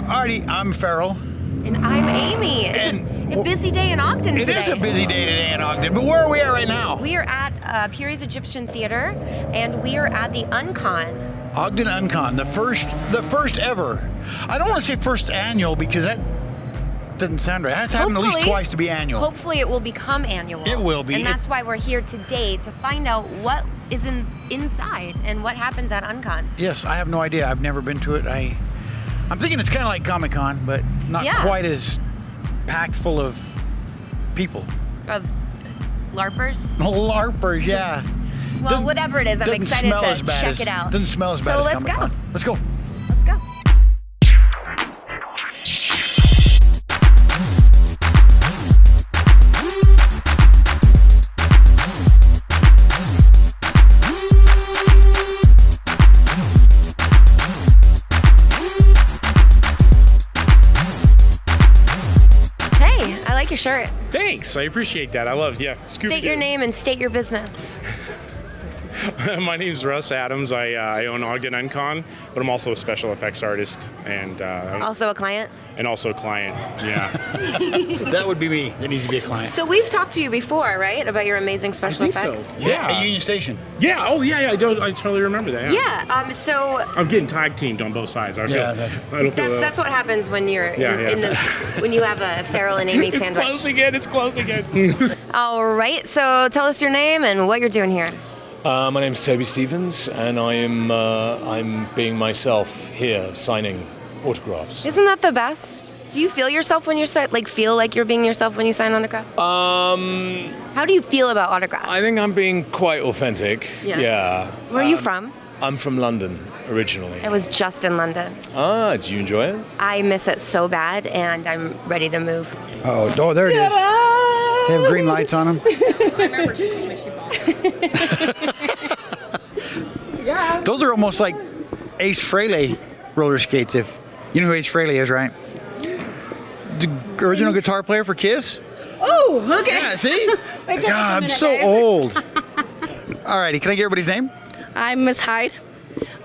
Artie, I'm Farrell. And I'm Amy. It's a busy day in Ogden today. It is a busy day today in Ogden, but where are we at right now? We are at Peary's Egyptian Theater, and we are at the Uncon. Ogden Uncon, the first ever. I don't want to say first annual because that doesn't sound right. It has to happen at least twice to be annual. Hopefully it will become annual. It will be. And that's why we're here today, to find out what is inside and what happens at Uncon. Yes, I have no idea. I've never been to it. I'm thinking it's kind of like Comic-Con, but not quite as packed full of people. Of LARPers? LARPers, yeah. Well, whatever it is, I'm excited to check it out. Doesn't smell as bad as Comic-Con. Let's go. Let's go. Let's go. Your shirt. Thanks, I appreciate that. I love, State your name and state your business. My name's Russ Adams. I own Ogden Uncon, but I'm also a special effects artist and also a client. And also a client, yeah. That would be me. That needs to be a client. So we've talked to you before, right, about your amazing special effects? So. Yeah, at Union Station. Yeah. Oh, yeah. I totally remember that. Yeah. So I'm getting tag teamed on both sides. That's what happens when you're when you have a Farrell and Amy sandwich. It's close again. All right. So tell us your name and what you're doing here. My name's Toby Stevens, and I'm being myself here, signing autographs. Isn't that the best? Do you feel yourself when you feel like you're being yourself when you sign autographs? How do you feel about autographs? I think I'm being quite authentic. Yeah. Where are you from? I'm from London originally. I was just in London. Ah, do you enjoy it? I miss it so bad, and I'm ready to move. Oh, there it is. They have green lights on them. I remember she told me she bought it. Yeah. Those are almost like Ace Frehley roller skates. If you know who Ace Frehley is, right? The original guitar player for Kiss. Oh, okay. Yeah, see? God, I'm so old. All righty, can I get everybody's name? I'm Miss Hyde.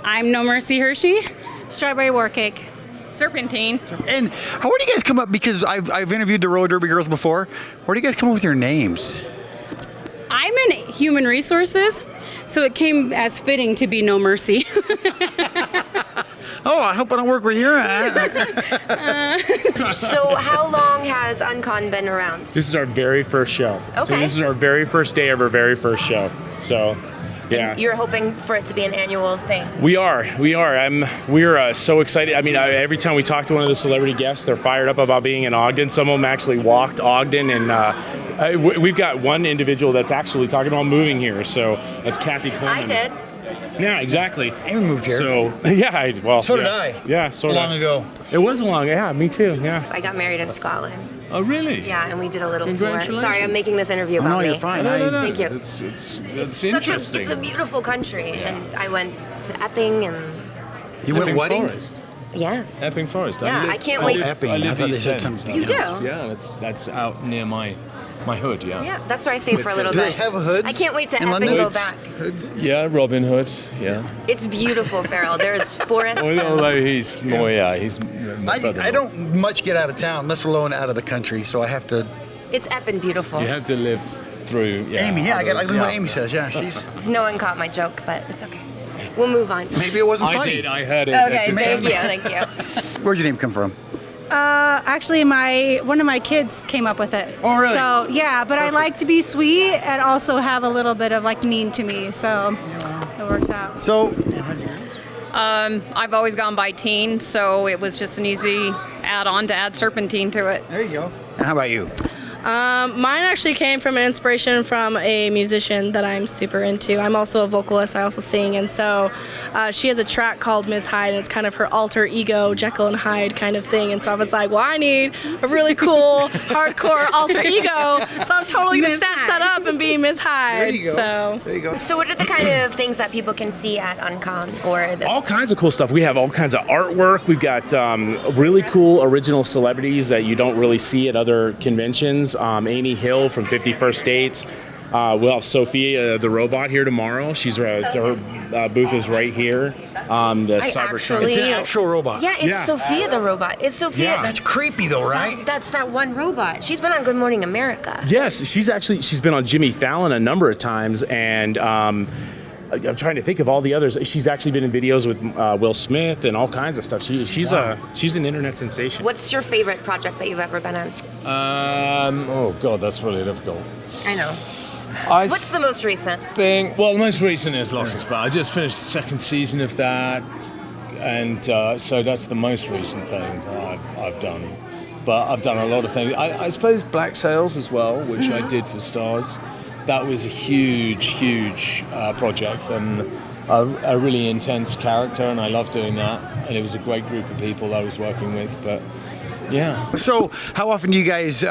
I'm No Mercy Hershey. Strawberry War Cake. Serpentine. And where do you guys come up? Because I've interviewed the roller derby girls before. Where do you guys come up with your names? I'm in human resources, so it came as fitting to be No Mercy. Oh, I hope I don't work with you. So how long has Uncon been around? This is our very first show. Okay. So this is our very first day of our very first show. So, yeah. And you're hoping for it to be an annual thing? We are. We're so excited. I mean, every time we talk to one of the celebrity guests, they're fired up about being in Ogden. Some of them actually walked Ogden, and we've got one individual that's actually talking about moving here. So that's Kathy Coleman. I did. Yeah, exactly. Amy moved here. So, yeah, So did I. Yeah, so long ago. It was long. Yeah, me too. Yeah. I got married in Scotland. Oh, really? Yeah, and we did a little tour. Congratulations. Sorry, I'm making this interview about No, me. you're fine. No. Thank you. It's It's a beautiful country, and I went to Epping, and You went Epping wedding? Forest. yes. Epping Forest. Yeah, I can't wait. Epping. I I live thought they East said End. something You do? Yeah, that's out near my hood. Yeah. Yeah, that's where I stayed for a little Do bit. they have hoods? I can't wait to in Epping London? go back. Yeah, Robin Hood. Yeah. It's beautiful, Farrell. There's forests. Although he's more, he's. I don't much get out of town, let alone out of the country, so I have to. It's Epping beautiful. You have to live through. Yeah, Amy, I got like others, what Amy says. Yeah, she's. No one caught my joke, but it's okay. We'll move on. Maybe it wasn't I funny. did. I heard it. Okay, thank you. Where'd your name come from? Actually, one of my kids came up with it. Oh, really? So yeah, but I like to be sweet and also have a little bit of like mean to me, so it works out. So, I've always gone by teen, so it was just an easy add-on to add serpentine to it. there you go. And how about you? Mine actually came from an inspiration from a musician that I'm super into. I'm also a vocalist, I also sing, and so she has a track called Ms. Hyde, and it's kind of her alter ego, Jekyll and Hyde kind of thing, and so I was like, well, I need a really cool, hardcore alter ego, so I'm totally going to snatch that up and be Ms. Hyde. There you go. So. There you go. So what are the kind of things that people can see at Uncon? All kinds of cool stuff. We have all kinds of artwork. We've got really cool original celebrities that you don't really see at other conventions. Amy Hill from 51st Dates. We'll have Sophia the robot here tomorrow. She's her booth is right here. The Cybertron. It's an actual robot. Yeah, it's Sophia the robot. It's Sophia. Yeah. That's creepy though, right? That's that one robot. She's been on Good Morning America. Yes, she's been on Jimmy Fallon a number of times, and I'm trying to think of all the others. She's actually been in videos with Will Smith and all kinds of stuff. She's an internet sensation. What's your favorite project that you've ever been on? Oh God, that's really difficult. I know. What's the most recent? Well, the most recent is Lost in Space. I just finished the second season of that, and so that's the most recent thing that I've done. But I've done a lot of things. I suppose Black Sails as well, which I did for Stars. That was a huge project and a really intense character, and I love doing that. And it was a great group of people that I was working with. But yeah. So, how often do you guys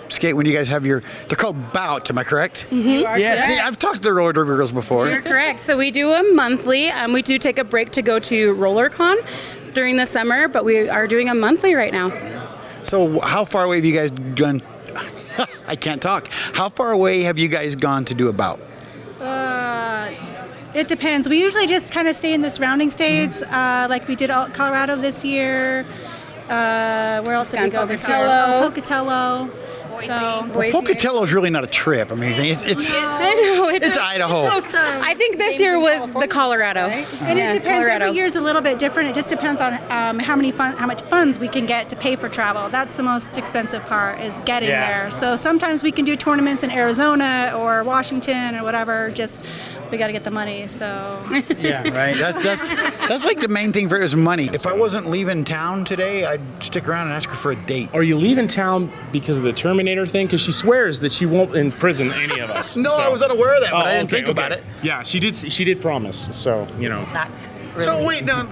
skate when you guys have they're called bout, am I correct? Mm-hmm. Yeah, see, I've talked to the roller derby girls before. You're correct. So we do them monthly. We do take a break to go to RollerCon during the summer, but we are doing a monthly right now. So how far away have you guys gone? I can't talk. How far away have you guys gone to do a bout? It depends. We usually just kind of stay in the surrounding states, like we did Colorado this year. Where else did we go this year? Pocatello. Pocatello is really not a trip. I mean, it's Idaho. I think this year was the Colorado. Right? And it depends. Every year is a little bit different. It just depends on how much funds we can get to pay for travel. That's the most expensive part, is getting there. So sometimes we can do tournaments in Arizona or Washington or whatever. Just we got to get the money. So yeah, right. That's like the main thing for it is money. If I wasn't leaving town today, I'd stick around and ask her for a date. Are you leaving town because of the Terminator thing? Because she swears that she won't imprison any of us. No, I was unaware of that, but I didn't think about it. Yeah, she did promise. So That's really... So wait, now,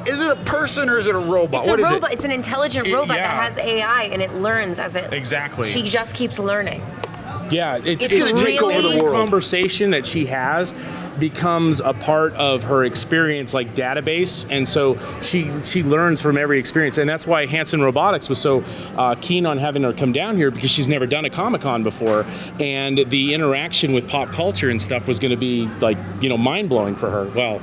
is it a person or is it a robot? It's a robot. It's an intelligent robot that has AI and it learns as it. Exactly. She just keeps learning. Yeah, it's going to take over the world. Conversation that she has becomes a part of her experience, like database, and so she learns from every experience, and that's why Hanson Robotics was so keen on having her come down here, because she's never done a Comic-Con before, and the interaction with pop culture and stuff was going to be like mind-blowing for her. Well,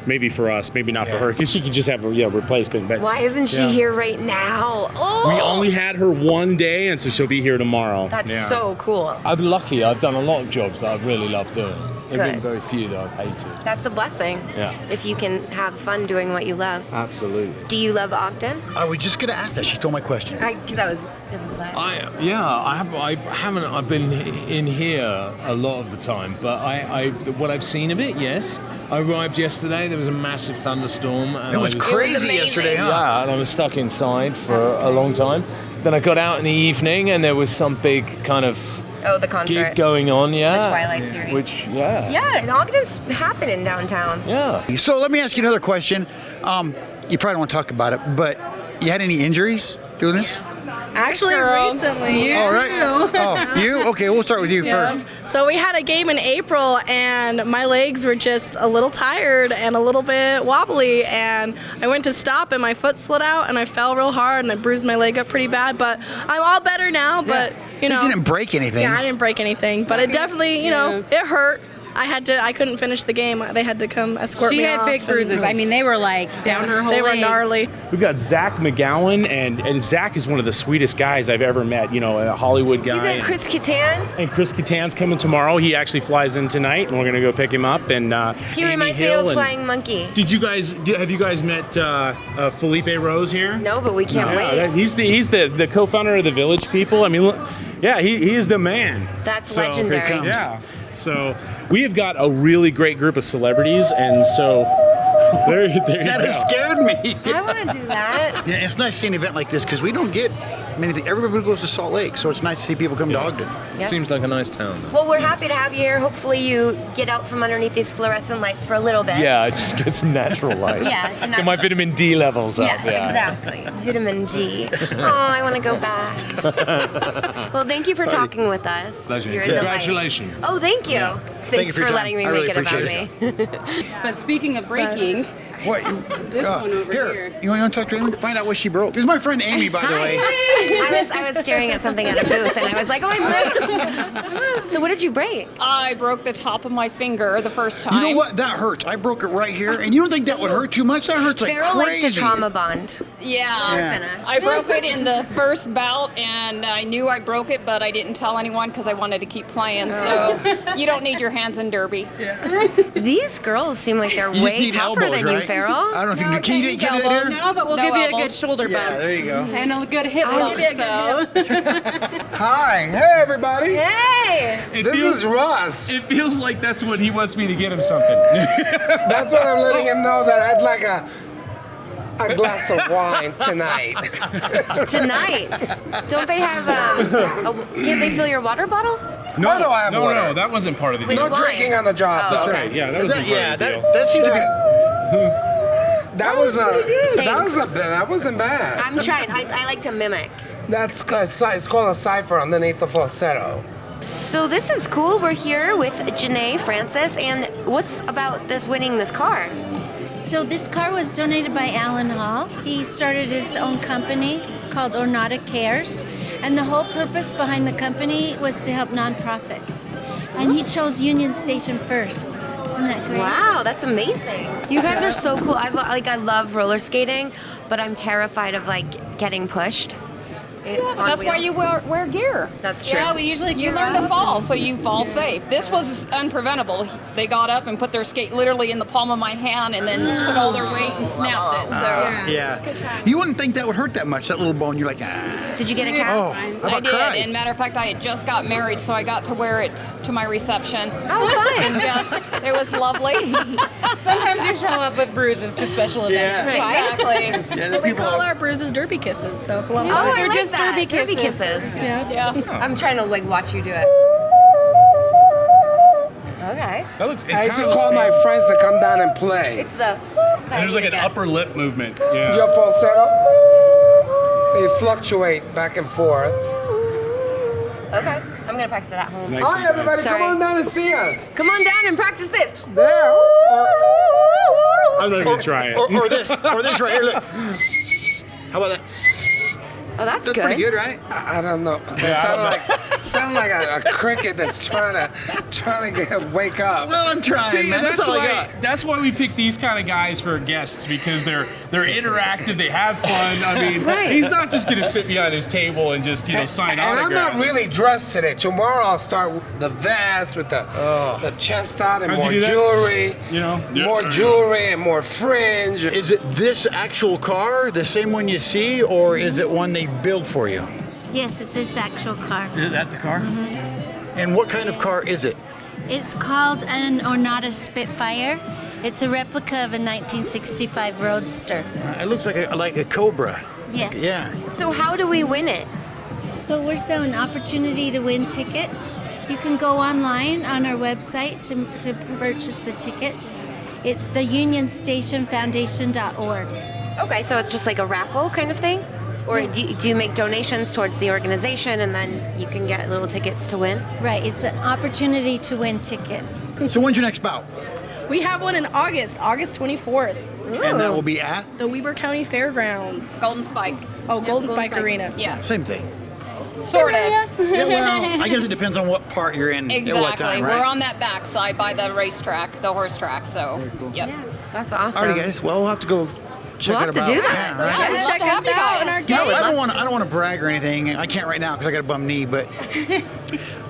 maybe for us, maybe not for her, because she could just have a replacement. But why isn't she here right now? Oh, we only had her one day, and so she'll be here tomorrow. That's so cool. I'm lucky. I've done a lot of jobs that I've really loved doing. There have been very few that I've hated. That's a blessing. Yeah. If you can have fun doing what you love. Absolutely. Do you love Ogden? I was just going to ask that. She stole my question. Because it was loud. I haven't. I've been in here a lot of the time, but what I've seen of it, yes. I arrived yesterday. There was a massive thunderstorm. And It was crazy yesterday, huh? Yeah, and I was stuck inside for a long time. Then I got out in the evening, and there was some big kind of the concert gig going on. Yeah, the Twilight series. Yeah, and Ogden's happening downtown. Yeah. So let me ask you another question. You probably don't want to talk about it, but you had any injuries doing this? Actually, recently. All right. Oh, you? Okay, we'll start with you first. So we had a game in April, and my legs were just a little tired and a little bit wobbly, and I went to stop, and my foot slid out, and I fell real hard, and I bruised my leg up pretty bad, but I'm all better now, but, You didn't break anything. Yeah, I didn't break anything, but it definitely, it hurt. I couldn't finish the game. They had to come escort me off. She had big bruises. I mean, they were like down her whole They were leg. gnarly. We've got Zach McGowan, and Zach is one of the sweetest guys I've ever met. A Hollywood guy. You got Chris Kattan? And Chris Kattan's coming tomorrow. He actually flies in tonight, and we're gonna go pick him up. And He Amy reminds Hill me of and- Flying Monkey. Have you guys met Felipe Rose here? No, but we can't Yeah, wait. he's the co-founder of the Village People. I mean, look, yeah, he is the man. That's So, legendary. here it comes. Yeah. So we have got a really great group of celebrities, and so there you That go. has scared me. I want to do that. Yeah, it's nice seeing an event like this because we don't get many things. Everybody goes to Salt Lake, so it's nice to see people come to Ogden. Yeah. Seems like a nice town. Well, we're happy to have you here. Hopefully you get out from underneath these fluorescent lights for a little bit. Yeah, I just get some natural light. Yeah, it's a Get my natural- vitamin D levels up. Yes, exactly. Vitamin D. Oh, I want to go back. Well, thank you for talking with us. Pleasure. You're a delight. Congratulations. Oh, thank you. Thank you Thanks for your for time. letting me I really make it about appreciate me. But speaking of breaking, What? This one over here. You want to talk to Amy? Find out what she broke. This is my friend Amy, by the way. I was staring at something at a booth, and I was like, oh, I broke. So what did you break? I broke the top of my finger the first time. You know what? That hurts. I broke it right here, and you don't think that would hurt too much? That hurts like Farrell likes crazy. to trauma bond. Yeah. I broke it in the first bout, and I knew I broke it, but I didn't tell anyone because I wanted to keep playing. So you don't need your hands in derby. These girls seem like they're You just way need tougher elbows, than you, right? Farrell. I don't know if you No, can. Can you can't do use that here? No, but we'll No give you a good elbows. shoulder bump. Yeah, there you go. And a good hip bump. Hi, hey everybody. Hey! This is Russ. It feels like that's what he wants me to get him something. That's what I'm letting him know that I'd like a glass of wine tonight. Tonight. Don't they have, can't they fill your water bottle? Why do I have no, water? no, that wasn't part of the With deal. No wine. drinking on the job. Oh, That's okay. right. Yeah, that wasn't part of the deal. that seems to That was Thanks. that wasn't bad. I'm trying. I like to mimic. That's it's called a cipher underneath the falsetto. So this is cool. We're here with Janae Francis, and what's about this winning this car? So this car was donated by Alan Hall. He started his own company called Ornata Cares, and the whole purpose behind the company was to help nonprofits. And he chose Union Station first. Isn't that great? Wow, that's amazing. You guys are so cool. I love roller skating, but I'm terrified of getting pushed. That's why you wear gear. That's true. Yeah, we usually You gear learn to up. fall, so you fall safe. This was unpreventable. They got up and put their skate literally in the palm of my hand and then put all their weight and snapped it. So Yeah. You wouldn't think that would hurt that much, that little bone. You're like, ah. Did you get a cast? Oh, how I about did. cry? And matter of fact, I had just got married, so I got to wear it to my reception. Oh, fine. Yes, it was lovely. Sometimes you show up with bruises to special events. Yeah. It's fine. Exactly. Yeah, But we people call are- our bruises derby kisses, so it's a lot Oh, more. I They're like just that. derby kisses. Yeah. I'm trying to watch you do it. Okay. That looks. I used to call my friends to come down and play. It's the. And there's like an upper lip movement. Yeah. Your falsetto, they fluctuate back and forth. Okay. I'm gonna practice it at home. Nice. Hi everybody, Sorry. come on down and see us. Come on down and practice this. There. I'm not even trying. or this right here. Look. How about that? Oh, that's That's good. pretty good, right? I don't know. It sounded like a cricket that's trying to wake up. Well, I'm trying, See, man. That's all I got. that's why we pick these kind of guys for guests, because they're interactive, they have fun. I mean, Right. he's not just gonna sit behind his table and just sign And I'm autographs. not really dressed today. Tomorrow I'll start with the vest with the chest out and How'd more you do that? jewelry. You know? Yeah. More jewelry and more fringe. Is it this actual car, the same one you see, or is it one they build for you? Yes, it's this actual car. Is that the car? Mm-hmm. And what kind of car is it? It's called an Ornata Spitfire. It's a replica of a 1965 Roadster. It looks like a Cobra. Yes. Yeah. So how do we win it? So we're selling opportunity to win tickets. You can go online on our website to purchase the tickets. It's the UnionStationFoundation.org. Okay, so it's just like a raffle kind of thing? Or do you make donations towards the organization and then you can get little tickets to win? Right, it's an opportunity to win ticket. So when's your next bout? We have one in August 24th, And that will be at? the Weber County Fairgrounds. Golden Spike. Oh, Golden Spike Arena. Yeah. Same thing. Sort of. Yeah, well, I guess it depends on what part you're in Exactly. at what time, right? We're on that backside by the racetrack, the horse track. So, yep. That's awesome. All right, guys. Well, we'll have to go check We'll it have out. to do that. Yeah, right? Yeah, we'd love Check to have us you out guys. on our No, game. I don't want to brag or anything. I can't right now because I got a bum knee, but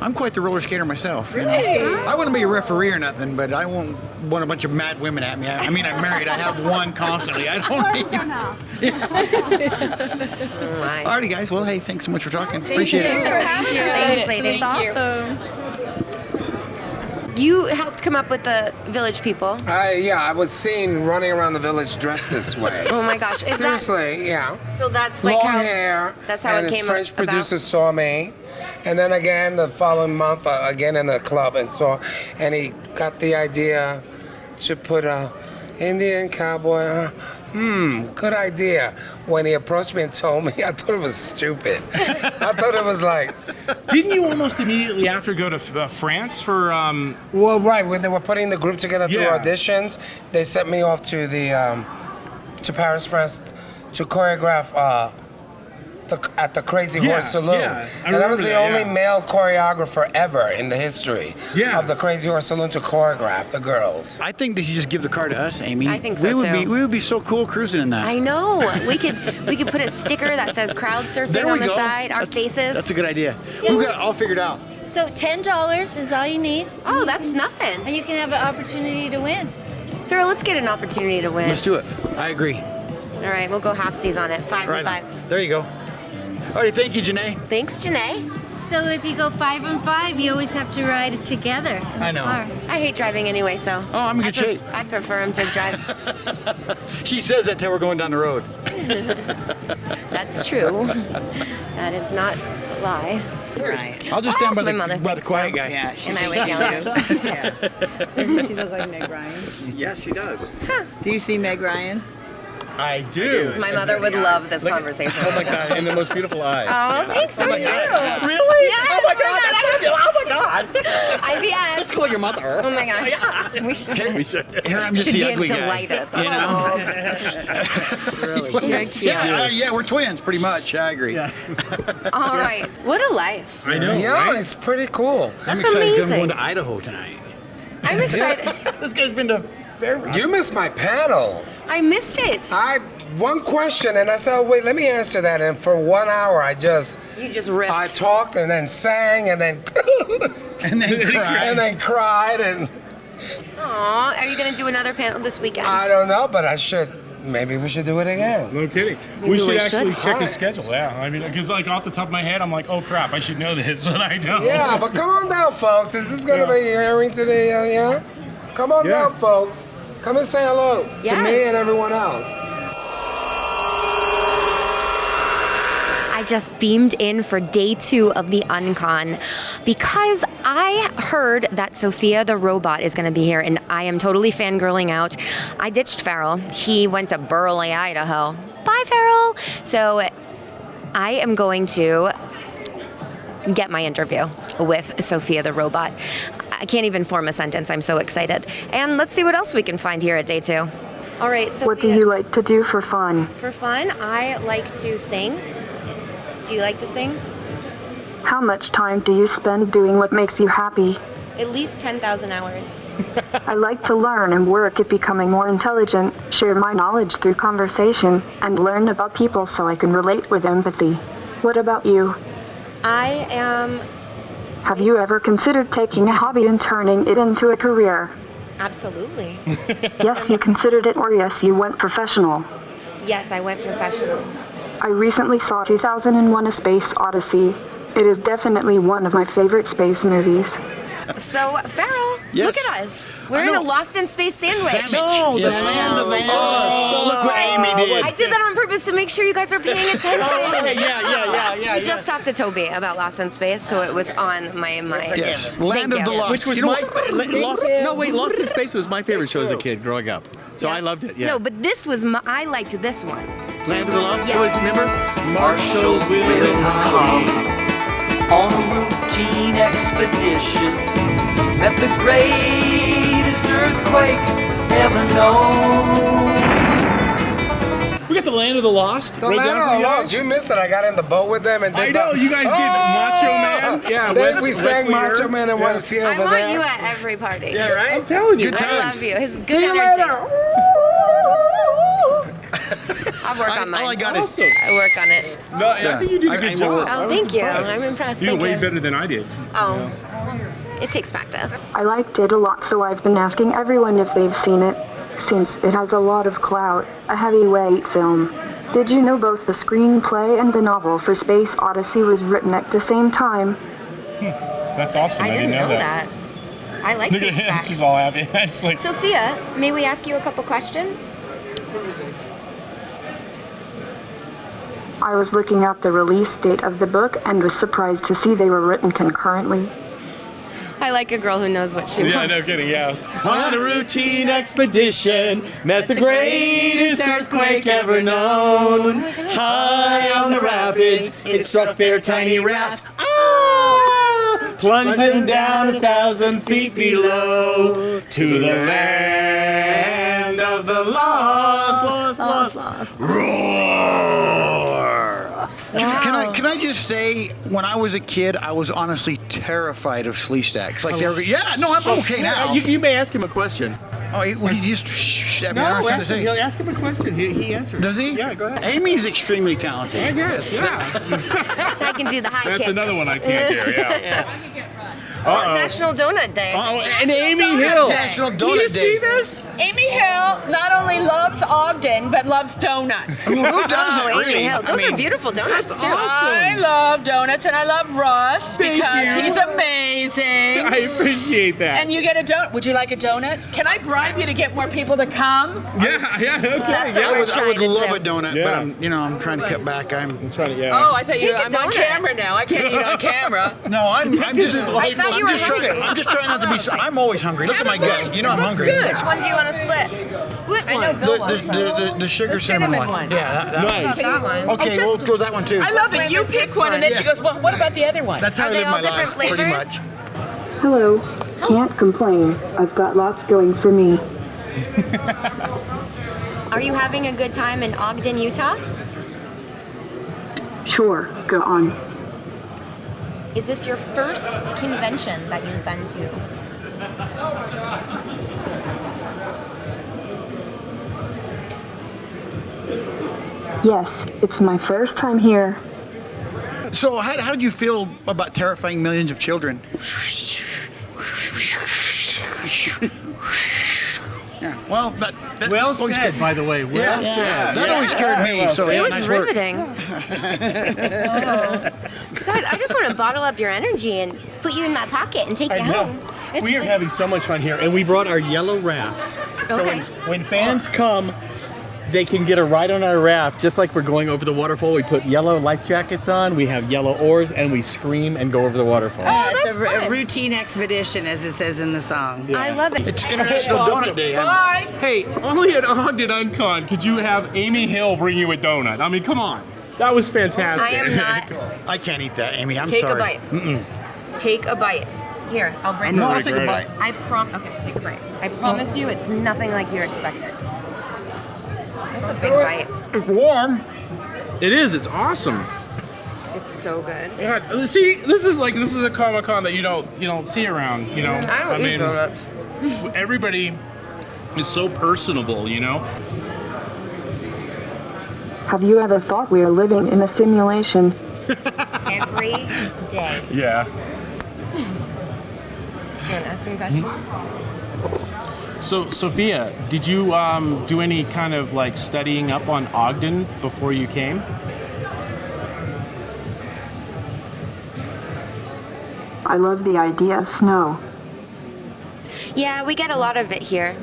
I'm quite the roller skater myself. You know? I wouldn't be a referee or nothing, but I won't want a bunch of mad women at me. I mean, I'm married. I have one constantly. I don't need. Right. All righty, guys. Well, hey, thanks so much for talking. Appreciate Thanks it. for having us. Thanks, ladies. Thank you. Awesome. You helped come up with the Village People. I was seen running around the village dressed this way. Oh my gosh. Is Seriously, yeah. that, so that's like Long how, hair. that's how and it his came French about? producer saw me, and then again the following month, again in a club, and he got the idea to put a Indian cowboy good idea. When he approached me and told me, I thought it was stupid. I thought it was like... Didn't you almost immediately after go to France for? Well, right, when they were putting the group together through Yeah. auditions, they sent me off to to Paris, France, to choreograph at the Crazy Horse Saloon. yeah. I And I was remember the that, only yeah. male choreographer ever in the history Yeah. of the Crazy Horse Saloon to choreograph the girls. I think that you just give the car to us, Amy. I think so, we would too. We would be so cool cruising in that. I know. We could put a sticker that says crowd surfing There we on the go. side, our faces. That's a good idea. Yeah. We've got it all figured out. So $10 is all you need. Oh, that's nothing. And you can have an opportunity to win. Farrell, let's get an opportunity to win. Let's do it. I agree. All right, we'll go halfsies on it. 5 and 5. There you go. All right, thank you, Janae. Thanks, Janae. So if you go 5 and 5, you always have to ride it together. In the I know. car. I hate driving anyway, so. Oh, I'm in good shape. I prefer him to drive. She says that till we're going down the road. That's true. That is not a lie. Right. I'll just stand by My mother the thinks quiet so. guy. Yeah, she And I was does. younger. Yeah. She looks like Meg Ryan. Yes, she does. Do you see Meg Ryan? I do. My mother would love this conversation. Oh my God, and the most beautiful eyes. Oh, thanks so much. Really? Yes, oh my God, oh my God. IBS. Let's call your mother. Oh my gosh. We should. We should. Here, I'm just Should the be ugly delighted. guy. You know? You're cute. Yeah, we're twins, pretty much. I agree. Yeah. All right. What a life. I know. Yeah, right? it's pretty cool. I'm That's excited because I'm amazing. going to Idaho tonight. I'm excited. This guy's been to You missed my panel. I missed it. One question, and I said, oh, wait, let me answer that. And for 1 hour, You just riffed. I talked and then sang and then and then cried. and then cried and Aw, are you going to do another panel this weekend? I don't know, but I should. Maybe we should do it again. No kidding. Maybe We should we actually should. check his schedule. Yeah, I mean, because like off the top of my head, I'm like, oh crap, I should know this, but I don't. Yeah, but come on down, folks. Is this going to be hearing today? Yeah? Come on down, folks. Come and say hello to Yes. me and everyone else. I just beamed in for day 2 of the Uncon because I heard that Sophia the robot is going to be here, and I am totally fangirling out. I ditched Farrell. He went to Burley, Idaho. Bye, Farrell. So I am going to get my interview with Sophia the robot. I can't even form a sentence. I'm so excited. And let's see what else we can find here at day 2. All right, Sophia. What do you like to do for fun? For fun, I like to sing. Do you like to sing? How much time do you spend doing what makes you happy? At least 10,000 hours. I like to learn and work at becoming more intelligent, share my knowledge through conversation, and learn about people so I can relate with empathy. What about you? I am... Have you ever considered taking a hobby and turning it into a career? Absolutely. Yes, you considered it, or yes, you went professional. Yes, I went professional. I recently saw 2001: A Space Odyssey. It is definitely one of my favorite space movies. So, Farrell, Yes? look at us. We're in a Lost in Space sandwich. No, the land of the lost. Look what Amy did. I did that on purpose to make sure you guys are paying attention. Yeah. We just talked to Toby about Lost in Space, so it was on my mind. Yes. Land of the Lost. Which was You know Lost in Space was my favorite show as a kid growing up. So I loved it. Yeah. No, but this was I liked this one. Land of the Lost. Yes. Always remember Marshall will come on a routine expedition. Met the greatest earthquake ever known. We got the Land of the Lost. The Land of the Lost. You missed it. I got in the boat with them and did I know, you guys did Macho Man. Yeah, then we sang Wesley Macho Earp. Man and Yeah. YMCA I over want there. you at every party. Yeah, right? I'm telling you. Good I times. love you. His good See you energy. later. I'll work on mine. All I got is Awesome. I work on it. No, I think you did a good job. I Oh, was thank you. impressed. I'm impressed. You did Thank way you. better than I did. Oh, it takes practice. I liked it a lot, so I've been asking everyone if they've seen it. Seems it has a lot of clout. A heavyweight film. Did you know both the screenplay and the novel for Space Odyssey was written at the same time? That's awesome. I didn't know that. I like Look these at her. facts. She's all happy. She's like, Sophia, may we ask you a couple questions? I was looking at the release date of the book and was surprised to see they were written concurrently. I like a girl who knows what she Yeah, wants. no kidding. Yeah. On a routine expedition, met the greatest earthquake ever known. High on the rapids, it struck their tiny raft. Plunged them down 1,000 feet below to the land of the lost. Roar! Can I just say, when I was a kid, I was honestly terrified of slee stacks. Like, they were, yeah, no, I'm okay now. You may ask him a question. Oh, he just shh, I mean, I No, was trying to say. ask him a question. He answers. Does he? Yeah, go ahead. Amy's extremely talented. I guess, yeah. I can do the high That's kicks. another one I can't do. Yeah. It's National Donut Day. Oh, and Amy Hill. National Do you Donut see Day. this? Amy Hill not only loves Ogden, but loves donuts. Who doesn't, Amy really? Hill. Those are beautiful donuts, too. I love donuts, and I love Russ because you. he's amazing. I appreciate that. And you get a donut. Would you like a donut? Can I bribe you to get more people to come? Yeah, okay. That's what I we're would trying to love do. a donut, Yeah. but I'm trying to cut back. I'm trying to, yeah. Oh, I thought Take a I'm on donut. camera now. I can't eat on camera. no, I'm just. I thought you were hungry. I'm just trying not to be. I'm always hungry. Look at my gut. You know I'm hungry. Which one do you want to split? Split I know one. Bill wants The sugar cinnamon one. Yeah, that Nice. that one. Okay, well, let's go with that one too. I love it. You Flavors pick this one, and then one. she goes, "Well, what about the other one?" That's how Are I they live all my different life, pretty flavors? much. Hello. Can't complain. I've got lots going for me. Are you having a good time in Ogden, Utah? Sure, go on. Is this your first convention that you've been to? Yes, it's my first time here. So, how did you feel about terrifying millions of children? Yeah. Well, that Well always said, scared- by the way. Well Yeah, said. that always scared me. So It yeah, was nice work. riveting. Guys, I just want to bottle up your energy and put you in my pocket and take you home. It's We are fun. having so much fun here, and we brought our yellow raft. So Okay. when fans come, they can get a ride on our raft, just like we're going over the waterfall. We put yellow life jackets on, we have yellow oars, and we scream and go over the waterfall. It's a routine expedition, as it says in the song. I love it. It's International Donut Day. Bye. Hey, only at Ogden Uncon could you have Amy Hill bring you a donut. I mean, come on. That was fantastic. I am not. I can't eat that, Amy. I'm Take sorry. a bite. Take a bite. Here, I'll bring No, it. I'll take a bite. Okay, take a bite. I promise you, it's nothing like you're expecting. That's a big bite. It's warm. It is. It's awesome. It's so good. God, see, this is a Comic-Con that you don't see around. You know. I don't eat donuts. Everybody is so personable. You know. Have you ever thought we are living in a simulation? Every day. Yeah. You want to ask some questions? So, Sophia, did you do any kind of like studying up on Ogden before you came? I love the idea of snow. Yeah, we get a lot of it here.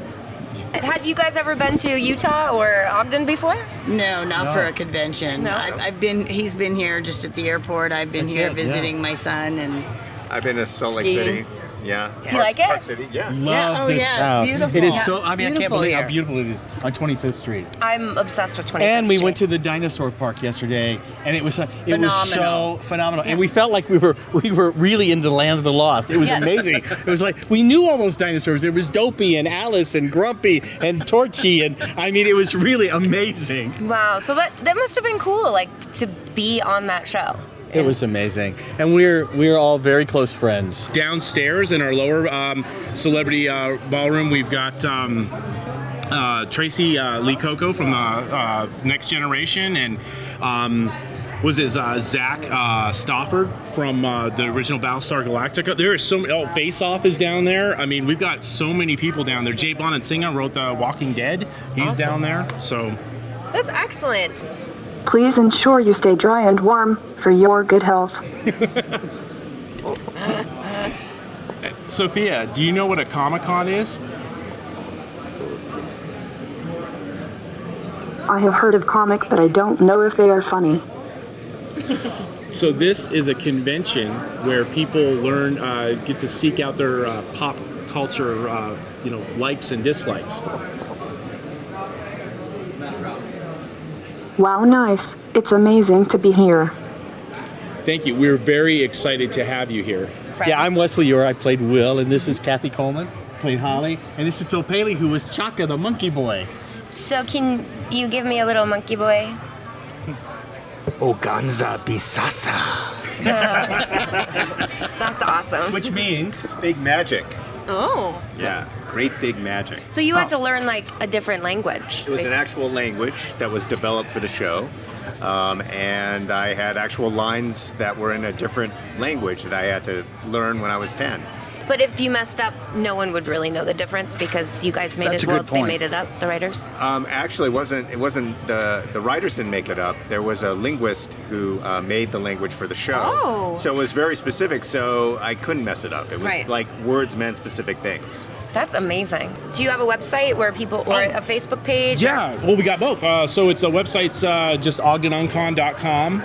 Had you guys ever been to Utah or Ogden before? No, not for a convention. No? I've been. He's been here just at the airport. I've been here visiting my son, and I've been to Salt Lake Skiing. City. Yeah. Do you like it? Park City. Yeah. Love oh, this yeah, it's town. beautiful. It is Yeah. so. I mean, I can't Beautiful believe here. how beautiful it is on 25th Street. I'm obsessed with 25th And we Street. went to the dinosaur park yesterday, and it was so Phenomenal. phenomenal. And we felt like we were really in the land of the lost. It was Yes. amazing. It was like we knew all those dinosaurs. There was Dopey and Alice and Grumpy and Torchy, and I mean, it was really amazing. Wow, so that must have been cool, like to be on that show. It was amazing, and we're all very close friends. Downstairs in our lower celebrity ballroom, we've got Tracy Lee Coco from the Next Generation, and Zach Stofford from the original Battlestar Galactica. There is Face Off is down there. I mean, we've got so many people down there. Jay Bonansinga wrote The Walking Dead. He's down there. So That's excellent. Please ensure you stay dry and warm for your good health. Sophia, do you know what a Comic-Con is? I have heard of comic, but I don't know if they are funny. So this is a convention where people learn, get to seek out their pop culture, likes and dislikes. Wow, nice. It's amazing to be here. Thank you. We're very excited to have you here. Yeah, I'm Wesley Ure. I played Will, and this is Kathy Coleman, played Holly, and this is Phil Paley, who was Chaka, the monkey boy. So can you give me a little monkey boy? Oganza Bisasa. That's awesome. Which means Big magic. Oh. Yeah, great big magic. So you had to learn like a different language. It was an actual language that was developed for the show. And I had actual lines that were in a different language that I had to learn when I was 10. But if you messed up, no one would really know the difference because you guys made That's it. a good They point. made it up. The writers. Actually, it wasn't the writers didn't make it up. There was a linguist who made the language for the show. Oh. So it was very specific. So I couldn't mess it up. It was Right. like words meant specific things. That's amazing. Do you have a website where people, or a Facebook page? Yeah, well, we got both. So it's a website's just OgdenUncon.com.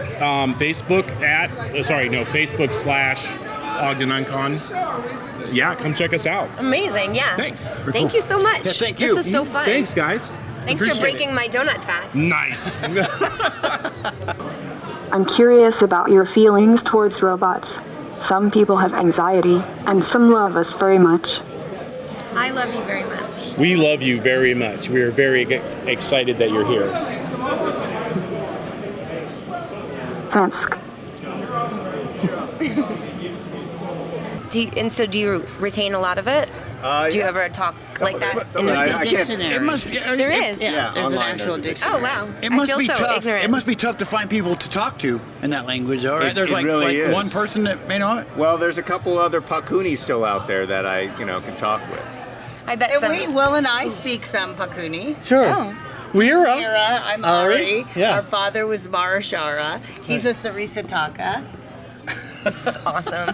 Facebook/Ogden Uncon. Yeah, come check us out. Amazing. Yeah. Thanks. Thank you so much. Yeah, thank This you. is so fun. Thanks, guys. Thanks for Appreciate breaking my donut fast. Nice. I'm curious about your feelings towards robots. Some people have anxiety, and some love us very much. I love you very much. We love you very much. We are very excited that you're here. Thanks. Do you retain a lot of it? Do you ever talk like that? In There's a the dictionary. It must be. There is. Yeah, there's an actual dictionary. Oh wow. It I must feel be so tough. ignorant. It must be tough to find people to talk to in that language. All right, It- there's it like, really is. one person that may know it. Well, there's a couple other Pakunis still out there that I can talk with. I bet And some. Will and I speak some Pakuni. Sure. Oh. We're up. Mira, I'm Ari, Ari. yeah. Our father was Marashara. He's a Sarisataka. Awesome.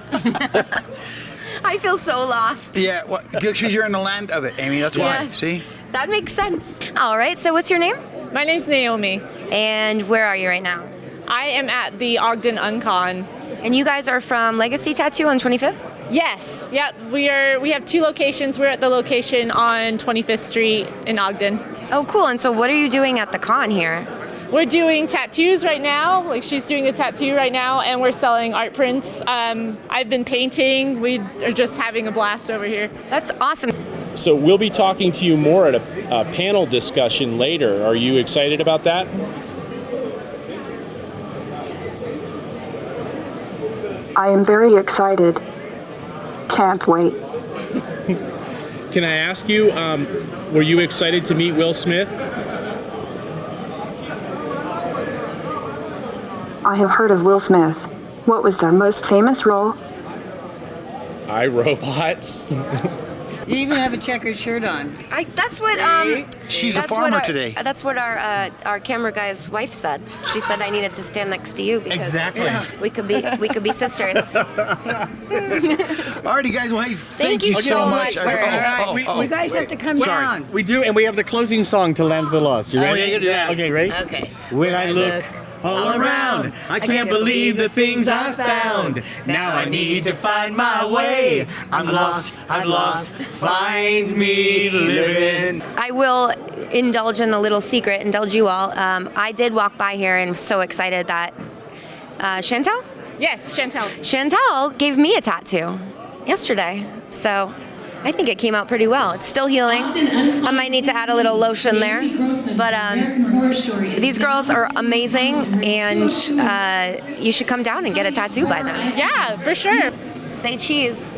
I feel so lost. Yeah, well, because you're in the land of it, Amy. That's why. Yes. See? That makes sense. All right. So what's your name? My name's Naomi. And where are you right now? I am at the Ogden Uncon. And you guys are from Legacy Tattoo on 25th? Yes. Yeah. We have 2 locations. We're at the location on 25th Street in Ogden. Oh, cool. And so what are you doing at the con here? We're doing tattoos right now. Like she's doing a tattoo right now, and we're selling art prints. I've been painting. We are just having a blast over here. That's awesome. So we'll be talking to you more at a panel discussion later. Are you excited about that? I am very excited. Can't wait. Can I ask you, were you excited to meet Will Smith? I have heard of Will Smith. What was their most famous role? iRobots. You even have a checkered shirt on. That's what She's a that's farmer what our, today. That's what our camera guy's wife said. She said I needed to stand next to you because we could be sisters. Alrighty, guys. Well, hey, thank you you so so much. much for- You guys have to come down. We do, and we have the closing song to Land of the Lost. You ready? yeah, you can do that. Okay, ready? Okay. When I look all around, I can't believe the things I found. Now I need to find my way. I'm lost, find me living. I will indulge in a little secret, indulge you all. I did walk by here and was so excited that Chantel Yes, Chantel gave me a tattoo yesterday. So I think it came out pretty well. It's still healing. I might need to add a little lotion there. But these girls are amazing, and you should come down and get a tattoo by them. Yeah, for sure. Say cheese.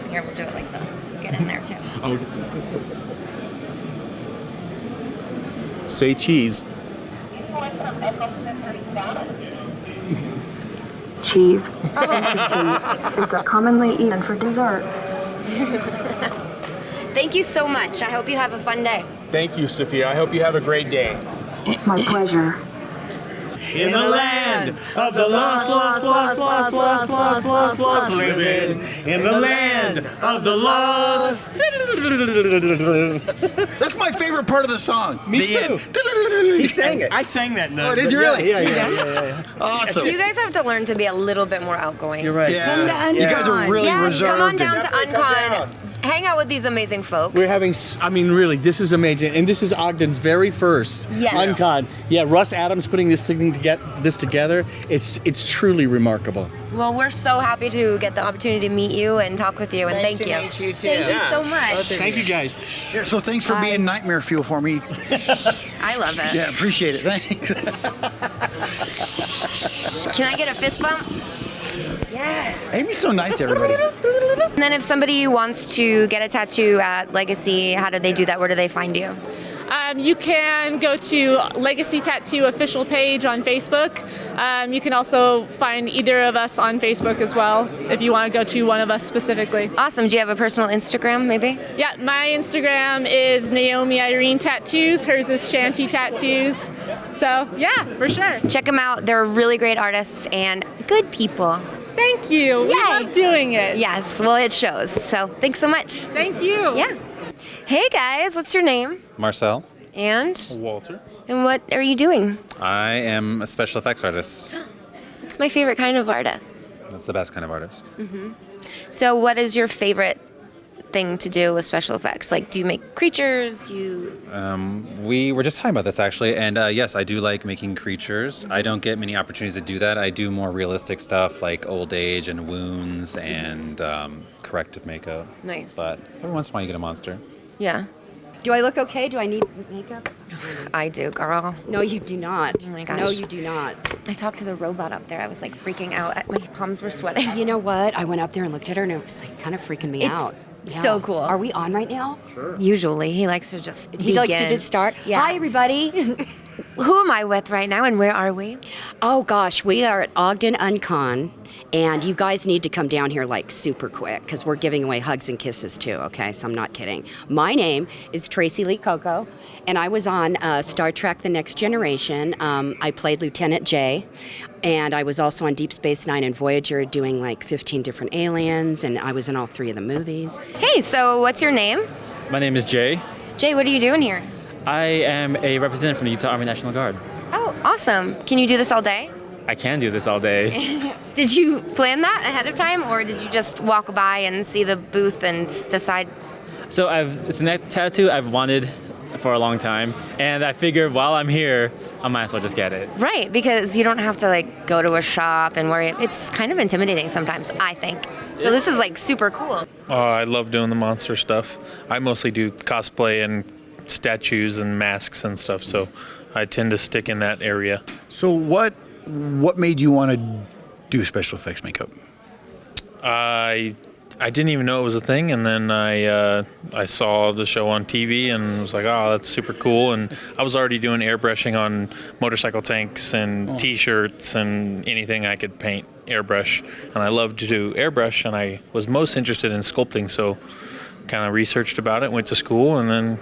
Here, we'll do it like this. Get in there too. Oh. Say cheese. Cheese. Interesting. Is that commonly eaten for dessert? Thank you so much. I hope you have a fun day. Thank you, Sophia. I hope you have a great day. My pleasure. in the land of the lost, living in the land of the lost. That's my favorite part of the song. Me too. End. He sang it. I sang that. Oh, did you really? Yeah. Awesome. You guys have to learn to be a little bit more outgoing. You're right. Yeah. Come to Uncon. You guys are really yes, reserved. come on down and- to Uncon. Hang out with these amazing folks. We're having, I mean, really, this is amazing. And this is Ogden's very first Yes. Uncon. Yeah, Russ Adams putting this thing to get this together. It's truly remarkable. Well, we're so happy to get the opportunity to meet you and talk with you, and Nice thank to you. meet you, too. Thank you so much. Thank you guys. Yeah, so thanks for being nightmare fuel for me. I love it. Yeah, appreciate it. Thanks. Can I get a fist bump? Yes. Amy's so nice to everybody. And then if somebody wants to get a tattoo at Legacy, how do they do that? Where do they find you? You can go to Legacy Tattoo official page on Facebook. You can also find either of us on Facebook as well if you want to go to one of us specifically. Awesome. Do you have a personal Instagram, maybe? Yeah, my Instagram is Naomi Irene Tattoos. Hers is Shanty Tattoos. So yeah, for sure. Check them out. They're really great artists and good people. Thank you. We Yay. love doing it. Yes, well, it shows. So thanks so much. Thank you. Yeah. Hey guys, what's your name? Marcel. And? Walter. And what are you doing? I am a special effects artist. It's my favorite kind of artist. That's the best kind of artist. So what is your favorite thing to do with special effects? Like, do you make creatures? Do you... We were just talking about this actually, and yes, I do like making creatures. I don't get many opportunities to do that. I do more realistic stuff like old age and wounds and corrective makeup. Nice. But every once in a while you get a monster. Yeah. Do I look okay? Do I need makeup? I do, girl. No, you do not. Oh my gosh. No, you do not. I talked to the robot up there. I was like freaking out. My palms were sweating. You know what? I went up there and looked at her and it was like kind of freaking me It's out. so cool. Are we on right now? Sure. Usually, he likes to just He likes to begin. just start. Yeah. Hi, everybody. Who am I with right now, and where are we? Oh gosh, we are at Ogden Uncon, and you guys need to come down here like super quick because we're giving away hugs and kisses too. Okay, so I'm not kidding. My name is Tracy Lee Coco, and I was on Star Trek: The Next Generation. I played Lieutenant J, and I was also on Deep Space Nine and Voyager, doing like 15 different aliens, and I was in all 3 of the movies. Hey, so what's your name? My name is Jay. Jay, what are you doing here? I am a representative from the Utah Army National Guard. Oh, awesome. Can you do this all day? I can do this all day. Did you plan that ahead of time, or did you just walk by and see the booth and decide? So it's a neck tattoo I've wanted for a long time, and I figured while I'm here, I might as well just get it. Right, because you don't have to like go to a shop and worry. It's kind of intimidating sometimes, I think. So this is like super cool. I love doing the monster stuff. I mostly do cosplay and statues and masks and stuff, so I tend to stick in that area. So what made you want to do special effects makeup? I didn't even know it was a thing, and then I saw the show on TV and was like, oh, that's super cool. And I was already doing airbrushing on motorcycle tanks and T-shirts and anything I could paint airbrush. And I loved to do airbrush, and I was most interested in sculpting, so kind of researched about it, went to school, and then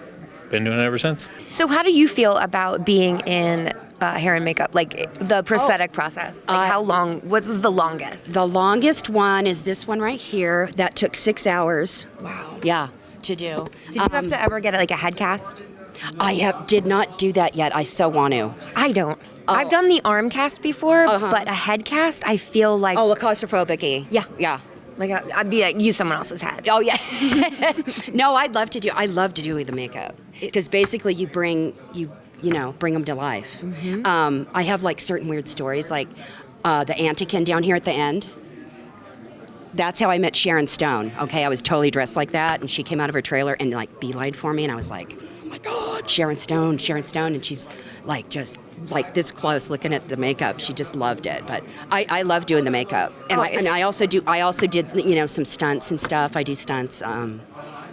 been doing it ever since. So how do you feel about being in hair and makeup, like the prosthetic process? Like how long, what was the longest? The longest one is this one right here. That took 6 hours. Wow. Yeah, to do. Did you have to ever get like a head cast? I did not do that yet. I so want to. I don't. I've done the arm cast before, but a head cast, I feel like... Oh, claustrophobic-y. Yeah. Yeah. Like I'd be like, use someone else's head. Oh yeah. No, I love to do the makeup because basically you bring them to life. I have like certain weird stories, like the Antikin down here at the end. That's how I met Sharon Stone. Okay, I was totally dressed like that, and she came out of her trailer and like beelined for me, and I was like, oh my God, Sharon Stone, and she's like just like this close looking at the makeup. She just loved it. But I love doing the makeup, and I also did some stunts and stuff. I do stunts.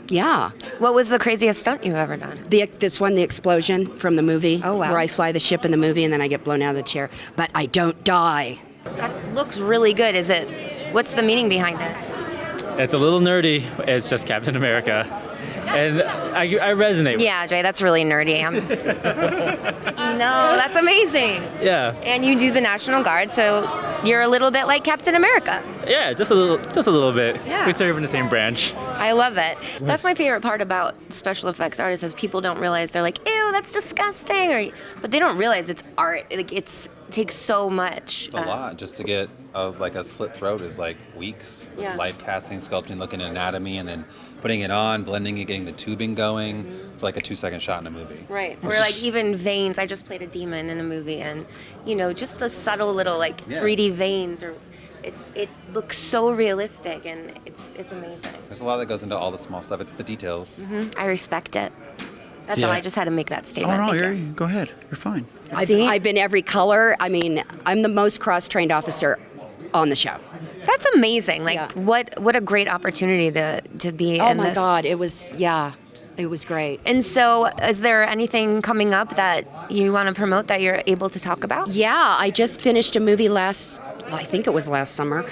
Yeah. What was the craziest stunt you've ever done? This one, the explosion from the movie. Oh, wow. Where I fly the ship in the movie and then I get blown out of the chair, but I don't die. That looks really good. What's the meaning behind it? It's a little nerdy. It's just Captain America. And I resonate with. Yeah, Jay, that's really nerdy. No, that's amazing. Yeah. And you do the National Guard, so you're a little bit like Captain America. Yeah, just a little bit. Yeah. We serve in the same branch. I love it. That's my favorite part about special effects artists is people don't realize they're like, ew, that's disgusting, but they don't realize it's art. Like it takes so much. It's a lot just to get like a slit throat is like weeks of Yeah. light casting, sculpting, looking at anatomy, and then putting it on, blending it, getting the tubing going for like a 2-second shot in a movie. Right. Or like even veins. I just played a demon in a movie, and just the subtle little like Yeah. 3D veins, or it looks so realistic, and it's amazing. There's a lot that goes into all the small stuff. It's the details. I respect it. That's Yeah. all. I just had to make that Oh statement. no, Thank you. go ahead. You're fine. I've been every color. I mean, I'm the most cross-trained officer on the show. That's amazing. Like what a great opportunity to be Oh in my this. God, it was great. And so, is there anything coming up that you want to promote that you're able to talk about? Yeah, I just finished a movie I think it was last summer,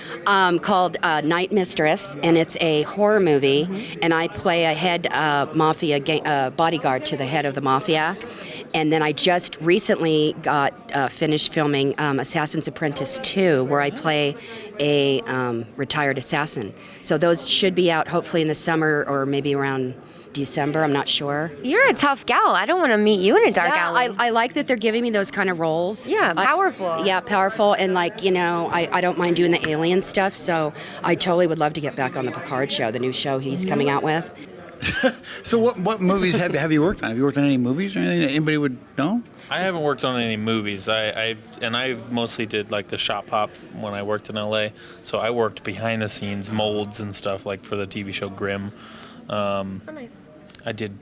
called Night Mistress, and it's a horror movie, and I play a head mafia bodyguard to the head of the mafia. And then I just recently got finished filming Assassin's Apprentice 2, where I play a retired assassin. So those should be out hopefully in the summer or maybe around December, I'm not sure. You're a tough gal. I don't want to meet you in a dark alley. I like that they're giving me those kind of roles. Yeah, powerful. Powerful. And I don't mind doing the alien stuff, so I totally would love to get back on the Picard show, the new show he's coming out with. So what movies have you worked on? Have you worked on any movies or anything that anybody would know? I haven't worked on any movies. I've mostly did like the shop pop when I worked in LA. So I worked behind the scenes, molds and stuff like for the TV show Grimm. Nice. I did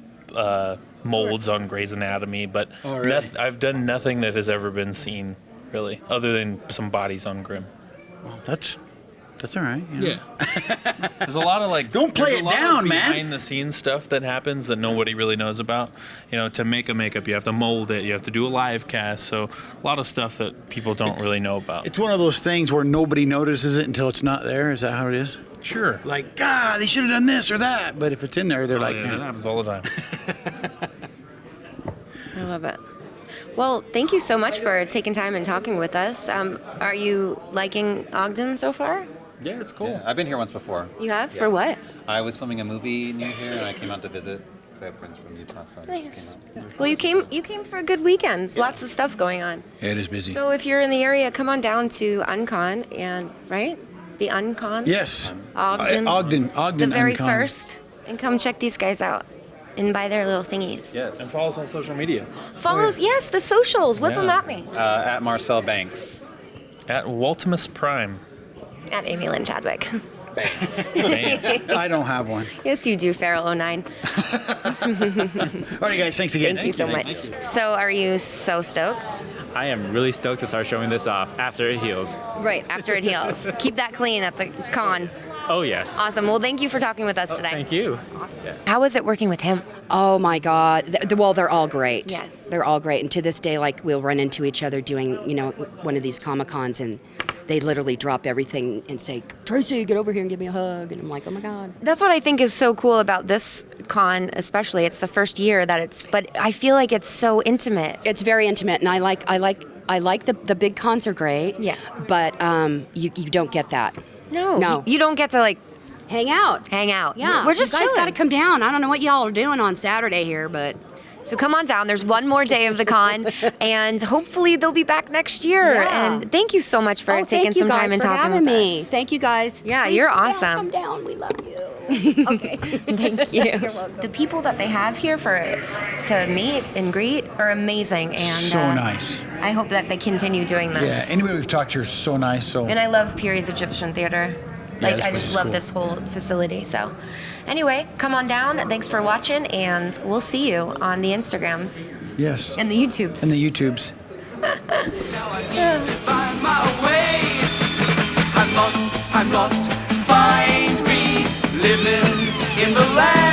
molds on Grey's Anatomy, but Oh, really? I've done nothing that has ever been seen, really, other than some bodies on Grimm. Well, that's all right. Yeah. There's a lot of like Don't play there's it a lot down, of man. behind the scenes stuff that happens that nobody really knows about. To make a makeup, you have to mold it, you have to do a live cast, so a lot of stuff that people don't really know about. It's one of those things where nobody notices it until it's not there. Is that how it is? Sure. Like, they should have done this or that. But if it's in there, they're like, that happens all the time. I love it. Well, thank you so much for taking time and talking with us. Are you liking Ogden so far? Yeah, it's cool. Yeah, I've been here once before. You have? Yeah. For what? I was filming a movie near here, and I came out to visit because I have friends from Utah, so I Nice. just came out. Well, you came for a good weekend. Lots of stuff going on. Yeah, it is busy. So if you're in the area, come on down to Uncon right? The Uncon. Yes. Ogden. Ogden The very Uncon. first, and come check these guys out and buy their little thingies. Yes. And follow us on social media. Follows, yes, the socials. Whip them at me. At Marcel Banks. At Waltimus Prime. At Amy Lynn Chadwick. I don't have one. Yes, you do, Farrell09. All right, guys. Thanks again. Thank you so much. So, are you so stoked? I am really stoked to start showing this off after it heals. Right, after it heals. Keep that clean at the con. Oh, yes. Awesome. Well, thank you for talking with us today. Thank you. How was it working with him? Oh my God. Well, they're all great. Yes. They're all great. And to this day, we'll run into each other doing, one of these Comic-Cons, and they literally drop everything and say, Tracy, get over here and give me a hug. And I'm like, oh my God. That's what I think is so cool about this con, especially. It's the first year but I feel like it's so intimate. It's very intimate, and I like the big cons are great. Yeah. But you don't get that. No. You don't get to hang out. Yeah. We're just you guys chilling. got to come down. I don't know what y'all are doing on Saturday here, but. So come on down. There's one more day of the con, and hopefully they'll be back next year. Yeah. And thank you so much for taking some time and talking with me. us. Thank you guys. Yeah, Please you're come awesome. Come down. We love you. Okay. Thank you. You're welcome. The people that they have here to meet and greet are amazing, and So nice. I hope that they continue doing this. Yeah, anybody we've talked to is so nice. So. And I love Puri's Egyptian Theater. Yeah, this I place just is love cool. this whole facility. So, anyway, come on down. Thanks for watching, and we'll see you on the Instagrams Yes. and the YouTubes. And the YouTubes. Find my way. I'm lost, find me living in the land